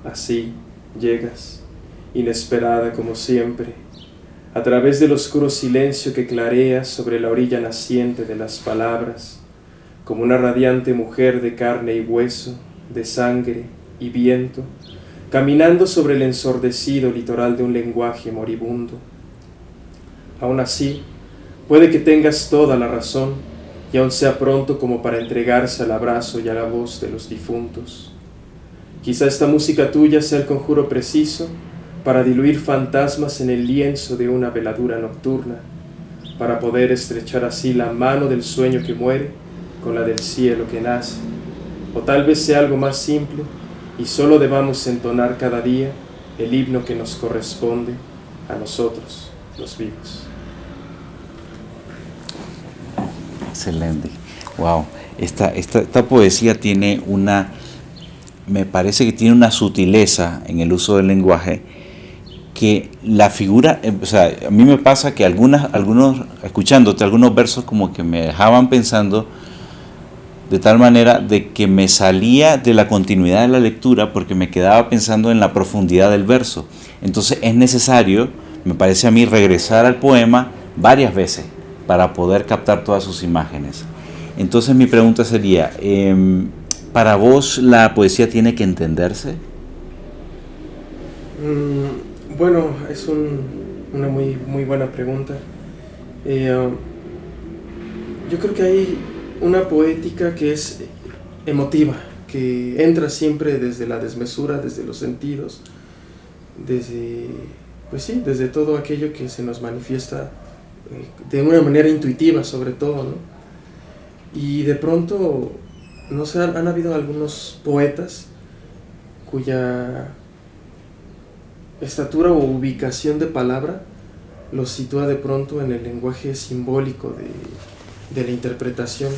Así llegas, inesperada como siempre, a través del oscuro silencio que clarea sobre la orilla naciente de las palabras, como una radiante mujer de carne y hueso, de sangre y viento, caminando sobre el ensordecido litoral de un lenguaje moribundo. Aún así, puede que tengas toda la razón y aún sea pronto como para entregarse al abrazo y a la voz de los difuntos. Quizá esta música tuya sea el conjuro preciso para diluir fantasmas en el lienzo de una veladura nocturna, para poder estrechar así la mano del sueño que muere con la del cielo que nace. O tal vez sea algo más simple y solo debamos entonar cada día el himno que nos corresponde a nosotros, los vivos. Excelente. Wow. Esta poesía tiene me parece que tiene una sutileza en el uso del lenguaje que la figura, o sea, a mí me pasa que escuchándote algunos versos como que me dejaban pensando de tal manera de que me salía de la continuidad de la lectura porque me quedaba pensando en la profundidad del verso. Entonces es necesario, me parece a mí, regresar al poema varias veces para poder captar todas sus imágenes. Entonces mi pregunta sería, ¿para vos la poesía tiene que entenderse? Bueno, es una muy buena pregunta. Yo creo que hay una poética que es emotiva, que entra siempre desde la desmesura, desde los sentidos, desde todo aquello que se nos manifiesta de una manera intuitiva sobre todo, ¿no? Y de pronto, no sé, han habido algunos poetas cuya estatura o ubicación de palabra los sitúa de pronto en el lenguaje simbólico de la interpretación.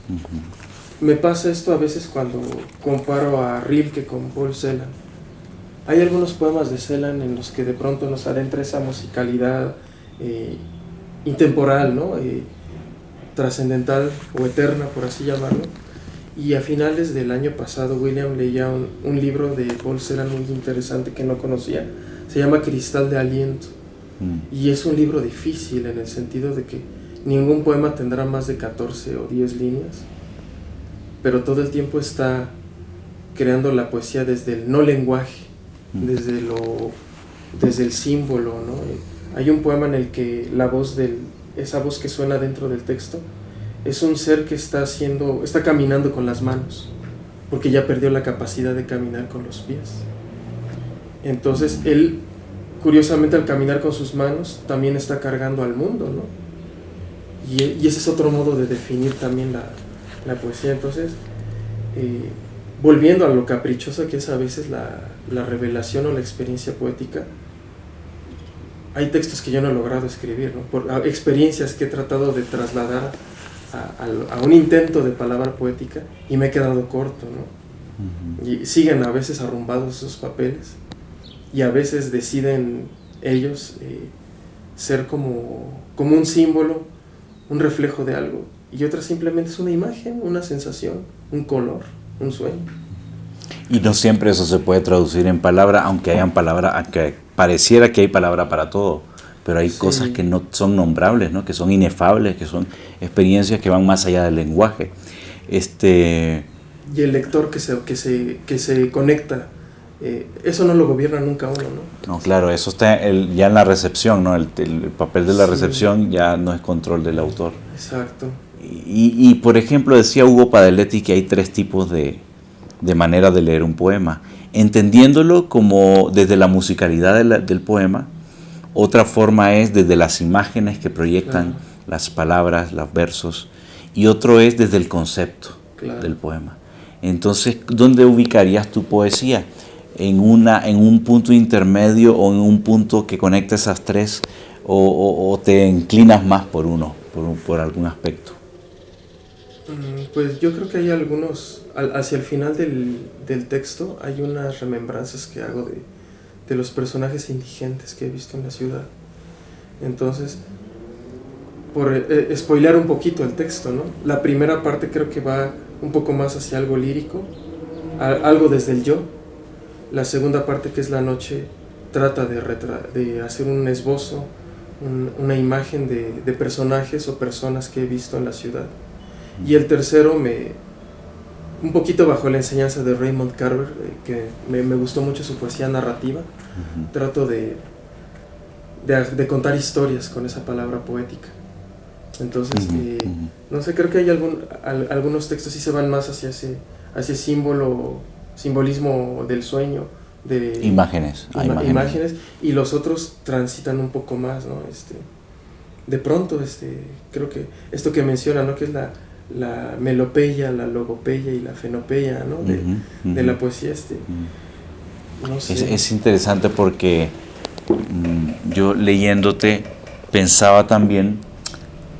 Uh-huh. Me pasa esto a veces cuando comparo a Rilke con Paul Celan. Hay algunos poemas de Celan en los que de pronto nos adentra esa musicalidad intemporal, ¿no? Trascendental o eterna, por así llamarlo. Y a finales del año pasado, William leía un libro de Paul Celan muy interesante que no conocía. Se llama Cristal de Aliento. Y es un libro difícil en el sentido de que ningún poema tendrá más de 14 o 10 líneas, pero todo el tiempo está creando la poesía desde el no lenguaje, desde el símbolo, ¿no? Hay un poema en el que esa voz que suena dentro del texto es un ser que está caminando con las manos, porque ya perdió la capacidad de caminar con los pies. Entonces él, curiosamente, al caminar con sus manos, también está cargando al mundo, ¿no? Y ese es otro modo de definir también la poesía. Entonces, volviendo a lo caprichosa que es a veces la revelación o la experiencia poética, hay textos que yo no he logrado escribir, ¿no? Por experiencias que he tratado de trasladar a un intento de palabra poética y me he quedado corto, ¿no? Uh-huh. Y siguen a veces arrumbados esos papeles y a veces deciden ellos ser como un símbolo, un reflejo de algo, y otras simplemente es una imagen, una sensación, un color, un sueño. Y no siempre eso se puede traducir en palabra, aunque pareciera que hay palabra para todo, pero hay cosas que no son nombrables, ¿no? Que son inefables, que son experiencias que van más allá del lenguaje. Y el lector que se conecta, eso no lo gobierna nunca uno, ¿no? No, claro, eso está ya en la recepción, ¿no? El papel de la recepción ya no es control del autor. Exacto. Y por ejemplo, decía Hugo Padeletti que hay 3 tipos de manera de leer un poema. Entendiéndolo como desde la musicalidad del poema, otra forma es desde las imágenes que proyectan las palabras, los versos, y otro es desde el concepto del poema. Entonces, ¿dónde ubicarías tu poesía? en un punto intermedio o en un punto que conecta esas tres, o te inclinas más por uno, por algún aspecto? Pues yo creo que hay algunos, hacia el final del texto hay unas remembranzas que hago de los personajes indigentes que he visto en la ciudad. Entonces, por spoilear un poquito el texto, ¿no? La primera parte creo que va un poco más hacia algo lírico, algo desde el yo. La segunda parte, que es la noche, trata de hacer un esbozo, una imagen de personajes o personas que he visto en la ciudad. Y el tercero, un poquito bajo la enseñanza de Raymond Carver, que me gustó mucho su poesía narrativa. Trato de contar historias con esa palabra poética. Entonces, no sé, creo que hay algunos textos sí se van más hacia ese simbolismo del sueño, de imágenes, y los otros transitan un poco más, ¿no? De pronto, creo que esto que menciona, ¿no? Que es la melopeya, la logopeya y la fenopeya, ¿no? De la poesía, no sé. Es interesante porque yo leyéndote pensaba también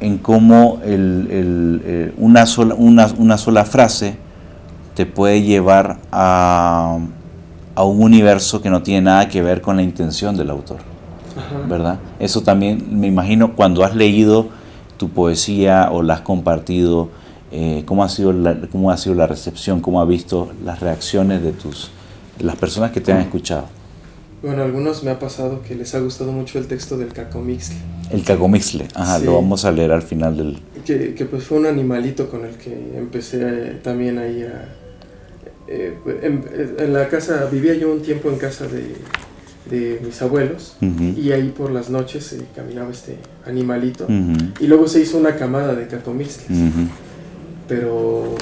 en cómo una sola frase te puede llevar a un universo que no tiene nada que ver con la intención del autor. Ajá. ¿Verdad? Eso también me imagino cuando has leído tu poesía o la has compartido, ¿cómo ha sido la recepción? ¿Cómo has visto las reacciones de las personas que te han escuchado? Bueno, a algunos me ha pasado que les ha gustado mucho el texto del cacomixtle. El cacomixtle, ajá, sí. Lo vamos a leer al final del... Que pues fue un animalito con el que empecé también ahí en la casa, vivía yo un tiempo en casa de mis abuelos, y ahí por las noches caminaba este animalito, y luego se hizo una camada de cacomixtles, pero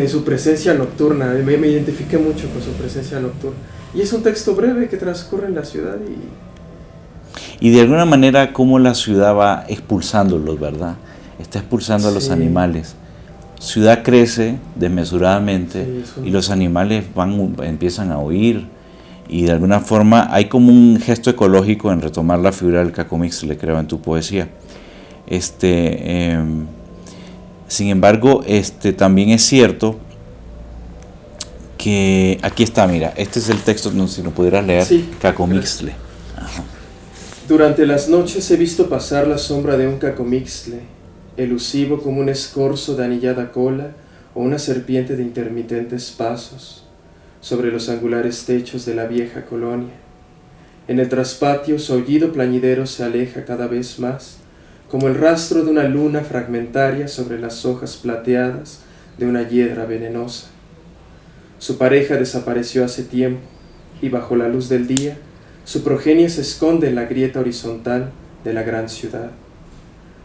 su presencia nocturna, me identifiqué mucho con su presencia nocturna. Y es un texto breve que transcurre en la ciudad y de alguna manera cómo la ciudad va expulsándolos, ¿verdad? Está expulsando a los animales. Ciudad crece desmesuradamente, y los animales empiezan a huir, y de alguna forma hay como un gesto ecológico en retomar la figura del cacomixtle, creo, en tu poesía. Sin embargo, también es cierto que aquí está, mira, este es el texto, no sé si lo pudieras leer, sí, cacomixtle. Ajá. Durante las noches he visto pasar la sombra de un cacomixtle, elusivo como un escorzo de anillada cola o una serpiente de intermitentes pasos, sobre los angulares techos de la vieja colonia. En el traspatio su aullido plañidero se aleja cada vez más, como el rastro de una luna fragmentaria sobre las hojas plateadas de una hiedra venenosa. Su pareja desapareció hace tiempo, y bajo la luz del día, su progenie se esconde en la grieta horizontal de la gran ciudad.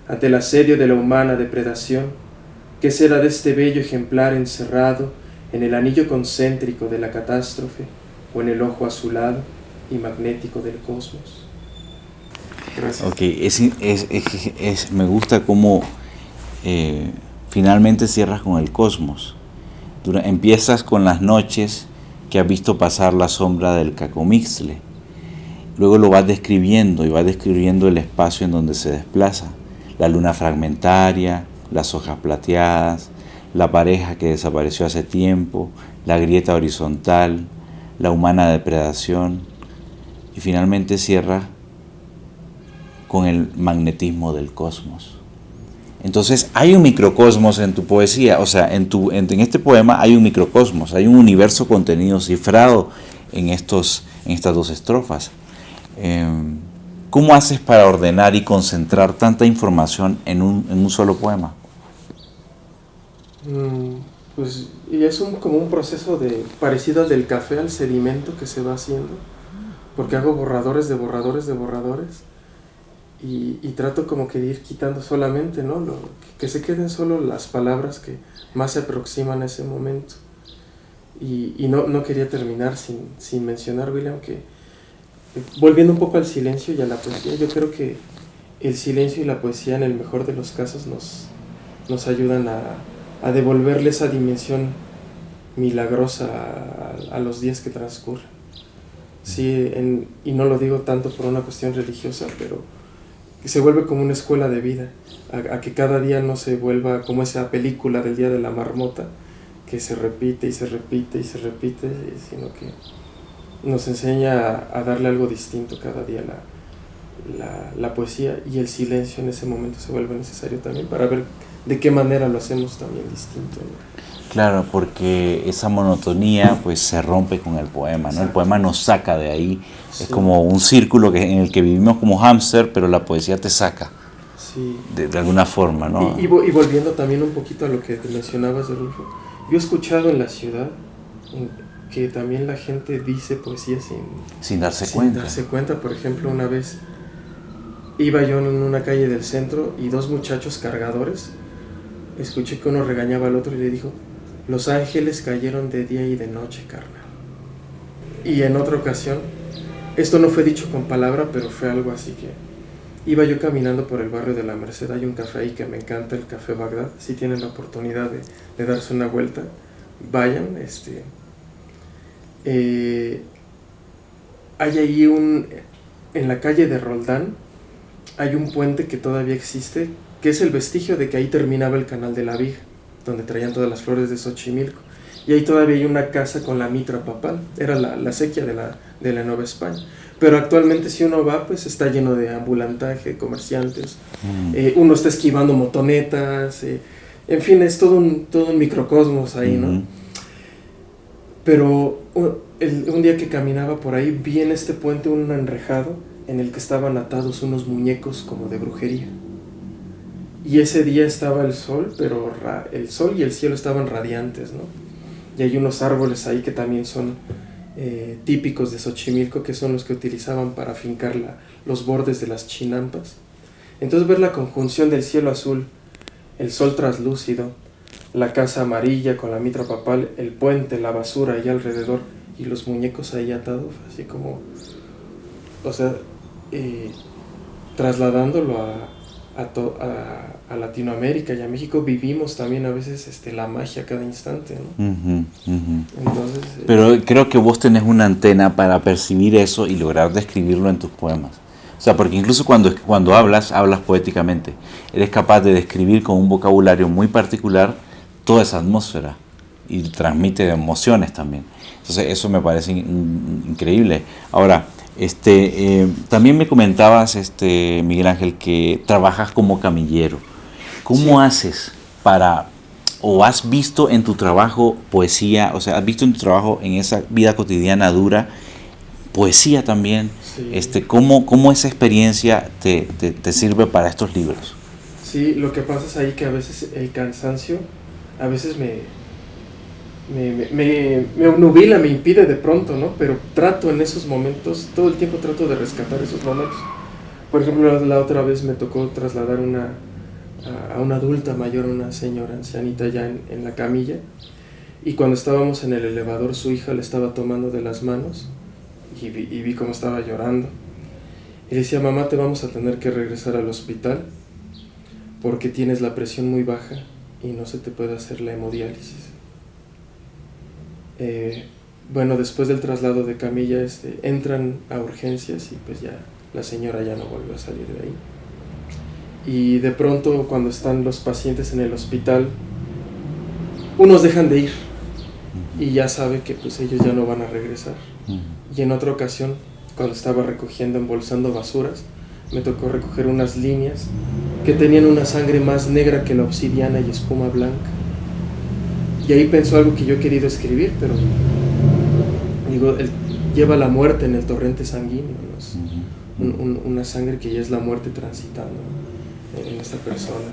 Ante el asedio de la humana depredación, ¿qué será de este bello ejemplar encerrado en el anillo concéntrico de la catástrofe o en el ojo azulado y magnético del cosmos? Gracias. Ok, me gusta cómo finalmente cierras con el cosmos. Empiezas con las noches que has visto pasar la sombra del cacomixtle. Luego lo vas describiendo y vas describiendo el espacio en donde se desplaza. La luna fragmentaria, las hojas plateadas, la pareja que desapareció hace tiempo, la grieta horizontal, la humana depredación, y finalmente cierra con el magnetismo del cosmos. Entonces hay un microcosmos en tu poesía, o sea, en este poema hay un microcosmos, hay un universo contenido cifrado en estas dos estrofas. ¿Cómo haces para ordenar y concentrar tanta información en un solo poema? Pues y es como un proceso parecido al del café, al sedimento que se va haciendo, porque hago borradores de borradores de borradores, y trato como que de ir quitando solamente, ¿no? Que se queden solo las palabras que más se aproximan a ese momento. Y no quería terminar sin mencionar, William, que volviendo un poco al silencio y a la poesía, yo creo que el silencio y la poesía en el mejor de los casos nos ayudan a devolverle esa dimensión milagrosa a los días que transcurren. Sí, y no lo digo tanto por una cuestión religiosa, pero que se vuelve como una escuela de vida, a que cada día no se vuelva como esa película del Día de la Marmota, que se repite y se repite y se repite, sino que nos enseña a darle algo distinto cada día la poesía, y el silencio en ese momento se vuelve necesario también para ver de qué manera lo hacemos también distinto, ¿no? Claro, porque esa monotonía pues se rompe con el poema, ¿no? El poema nos saca de ahí, sí. Es como un círculo en el que vivimos como hámster, pero la poesía te saca, sí. de alguna forma, ¿no? Y volviendo también un poquito a lo que te mencionabas, Rulfo, yo he escuchado en la ciudad que también la gente dice poesía sin darse cuenta. Sin darse cuenta. Por ejemplo, una vez iba yo en una calle del centro y dos muchachos cargadores, escuché que uno regañaba al otro y le dijo: los ángeles cayeron de día y de noche, carnal. Y en otra ocasión, esto no fue dicho con palabra, pero fue algo así que iba yo caminando por el barrio de la Merced. Hay un café ahí que me encanta, el Café Bagdad. Si tienen la oportunidad de darse una vuelta, vayan. Hay ahí en la calle de Roldán, hay un puente que todavía existe, que es el vestigio de que ahí terminaba el Canal de la Viga, donde traían todas las flores de Xochimilco. Y ahí todavía hay una casa con la mitra papal, era la sequía de la Nueva España. Pero actualmente si uno va, pues está lleno de ambulantaje, comerciantes, uno está esquivando motonetas, en fin, es todo un microcosmos ahí, ¿no? Pero un día que caminaba por ahí, vi en este puente un enrejado en el que estaban atados unos muñecos como de brujería. Y ese día estaba el sol, pero el sol y el cielo estaban radiantes, ¿no? Y hay unos árboles ahí que también son típicos de Xochimilco, que son los que utilizaban para fincar los bordes de las chinampas. Entonces ver la conjunción del cielo azul, el sol traslúcido, la casa amarilla con la mitra papal, el puente, la basura ahí alrededor y los muñecos ahí atados, así como, o sea, trasladándolo a Latinoamérica y a México, vivimos también a veces la magia cada instante, ¿no? Entonces, pero creo que vos tenés una antena para percibir eso y lograr describirlo en tus poemas. O sea, porque incluso cuando hablas poéticamente. Eres capaz de describir con un vocabulario muy particular toda esa atmósfera y transmite emociones también. Entonces eso me parece increíble. Ahora, también me comentabas, Miguel Ángel, que trabajas como camillero. ¿Cómo haces o has visto en tu trabajo poesía, o sea, has visto en tu trabajo, en esa vida cotidiana dura, poesía también? Sí. ¿Cómo esa experiencia te sirve para estos libros? Sí, lo que pasa es ahí que a veces el cansancio, a veces me obnubila, me impide de pronto, ¿no? Pero trato en esos momentos, todo el tiempo trato de rescatar esos momentos. Por ejemplo, la otra vez me tocó trasladar a una adulta mayor, una señora ancianita ya en la camilla, y cuando estábamos en el elevador, su hija le estaba tomando de las manos y vi cómo estaba llorando. Y le decía: mamá, te vamos a tener que regresar al hospital porque tienes la presión muy baja y no se te puede hacer la hemodiálisis. Bueno, después del traslado de camilla, entran a urgencias y pues ya la señora ya no volvió a salir de ahí. Y de pronto, cuando están los pacientes en el hospital, unos dejan de ir y ya sabe que pues ellos ya no van a regresar. Y en otra ocasión, cuando estaba embolsando basuras, me tocó recoger unas líneas que tenían una sangre más negra que la obsidiana y espuma blanca. Y ahí pensó algo que yo he querido escribir, pero digo, él lleva la muerte en el torrente sanguíneo, ¿no? Una sangre que ya es la muerte transitando en esta persona.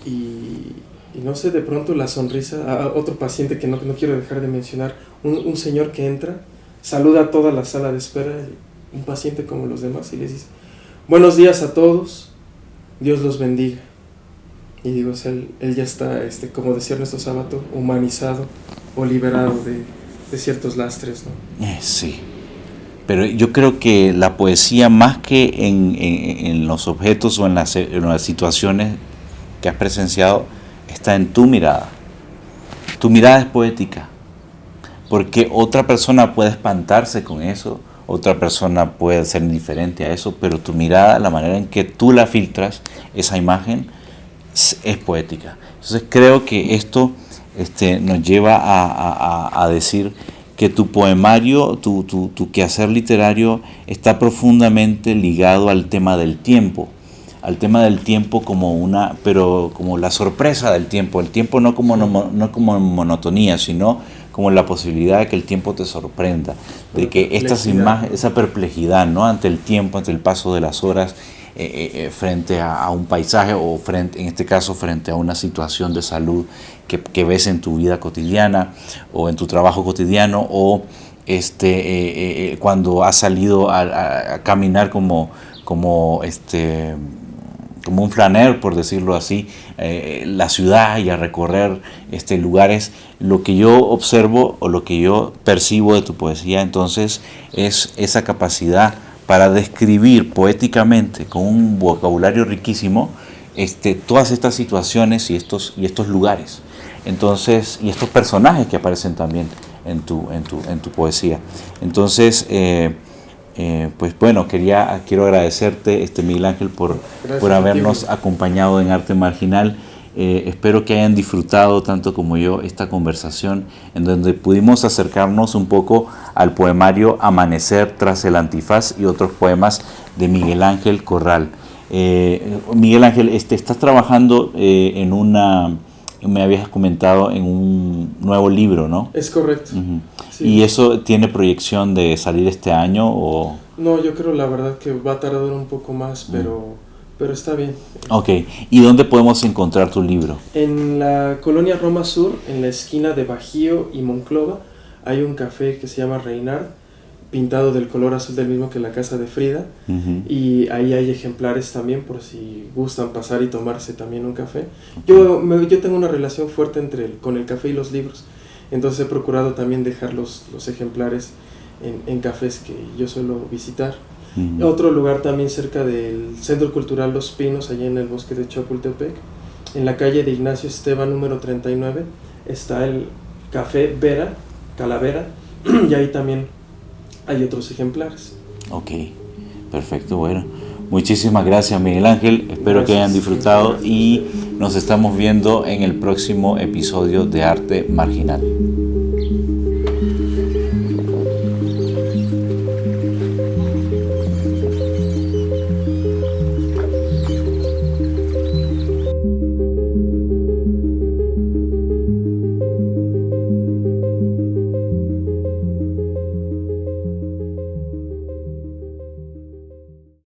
Y no sé, de pronto la sonrisa a otro paciente que no quiero dejar de mencionar, un señor que entra, saluda a toda la sala de espera, un paciente como los demás, y les dice: buenos días a todos, Dios los bendiga. Y digo, o sea, él ya está, como decía Ernesto Sábato, humanizado o liberado de ciertos lastres, ¿no? Sí. Pero yo creo que la poesía, más que en los objetos o en las situaciones que has presenciado, está en tu mirada. tu mirada es poética, porque otra persona puede espantarse con eso, otra persona puede ser indiferente a eso, pero tu mirada, la manera en que tú la filtras, esa imagen, es poética. Entonces creo que esto nos lleva a decir que tu poemario, tu quehacer literario está profundamente ligado al tema del tiempo pero como la sorpresa del tiempo, el tiempo no como monotonía, sino como la posibilidad de que el tiempo te sorprenda, de que estas imágenes, esa perplejidad, ¿no?, ante el tiempo, ante el paso de las horas, frente a un paisaje o en este caso frente a una situación de salud que ves en tu vida cotidiana o en tu trabajo cotidiano, o cuando has salido a caminar como un flaner, por decirlo así, la ciudad, y a recorrer lugares. Lo que yo observo o lo que yo percibo de tu poesía entonces es esa capacidad para describir poéticamente con un vocabulario riquísimo todas estas situaciones y estos lugares, entonces, y estos personajes que aparecen también en tu poesía. Entonces, pues bueno, quiero agradecerte, Miguel Ángel, por habernos acompañado en Arte Marginal. Espero que hayan disfrutado tanto como yo esta conversación, en donde pudimos acercarnos un poco al poemario Amanecer tras el antifaz y otros poemas de Miguel Ángel Corral. Miguel Ángel, estás trabajando me habías comentado, en un nuevo libro, ¿no? Es correcto. Uh-huh. Sí. ¿Y eso tiene proyección de salir este año o...? No, yo creo la verdad que va a tardar un poco más, pero está bien. Ok. ¿Y dónde podemos encontrar tu libro? En la colonia Roma Sur, en la esquina de Bajío y Monclova, hay un café que se llama Reinar, pintado del color azul del mismo que la casa de Frida. Uh-huh. Y ahí hay ejemplares también por si gustan pasar y tomarse también un café. Okay. Yo tengo una relación fuerte con el café y los libros, entonces he procurado también dejar los ejemplares en cafés que yo suelo visitar. Uh-huh. Otro lugar también cerca del Centro Cultural Los Pinos, allá en el bosque de Chapultepec, en la calle de Ignacio Esteban número 39, está el Café Calavera, y ahí también hay otros ejemplares. Ok, perfecto, bueno. Muchísimas gracias, Miguel Ángel. Espero que hayan disfrutado y nos estamos viendo en el próximo episodio de Arte Marginal.